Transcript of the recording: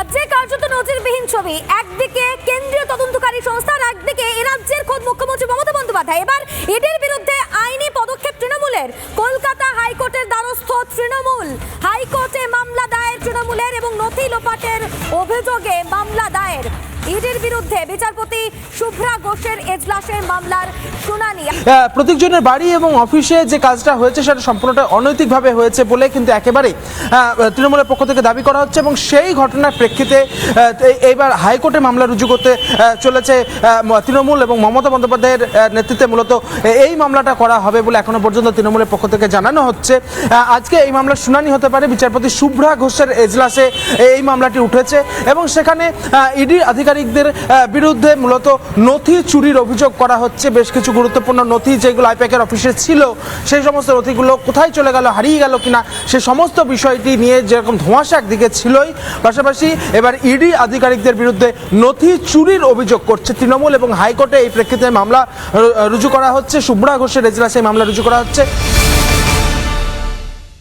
রাজ্যে কার্যত নজিরবিহীন ছবি, একদিকে কেন্দ্রীয় তদন্তকারী সংস্থা আর একদিকে এ রাজ্যের খোদ মুখ্যমন্ত্রী মমতা বন্দ্যোপাধ্যায়। এবার ইডির বিরুদ্ধে আইনি পদক্ষেপ তৃণমূলের। কলকাতা হাইকোর্টের দ্বারস্থ তৃণমূল। হাইকোর্টে মামলা দায়ের তৃণমূলের এবং নথি লোপাটের অভিযোগে মামলা দায়ের। ইডির বিরুদ্ধে বিচারপতি শুভ্রা ঘোষের এজলাসের মামলার শুনানি। প্রত্যেকজনের বাড়ি এবং অফিসে যে কাজটা হয়েছে সেটা সম্পূর্ণটা অনৈতিকভাবে হয়েছে বলে কিন্তু একেবারেই তৃণমূলের পক্ষ থেকে দাবি করা হচ্ছে এবং সেই ঘটনার প্রেক্ষিতে এইবার হাইকোর্টে মামলা রুজু করতে চলেছে তৃণমূল এবং মমতা বন্দ্যোপাধ্যায়ের নেতৃত্বে মূলত এই মামলাটা করা হবে বলে এখনো পর্যন্ত তৃণমূলের পক্ষ থেকে জানানো হচ্ছে। আজকে এই মামলার শুনানি হতে পারে। বিচারপতি শুভ্রা ঘোষের এজলাসে এই মামলাটি উঠেছে এবং সেখানে ইডি আধিকারিকদের বিরুদ্ধে মূলত নথি চুরির অভিযোগ করা হচ্ছে। বেশ কিছু গুরুত্বপূর্ণ নথি যেগুলো আইপ্যাকের অফিসে ছিল সেই সমস্ত নথিগুলো কোথায় চলে গেল, হারিয়ে গেল কিনা, সে সমস্ত বিষয়টি নিয়ে যেরকম ধোঁয়াশা একদিকে ছিলই, পাশাপাশি এবার ইডি আধিকারিকদের বিরুদ্ধে নথি চুরির অভিযোগ করছে তৃণমূল এবং হাইকোর্টে এই প্রেক্ষিতে মামলা রুজু করা হচ্ছে। শুভ্রা ঘোষের এজলাসে মামলা রুজু করা হচ্ছে।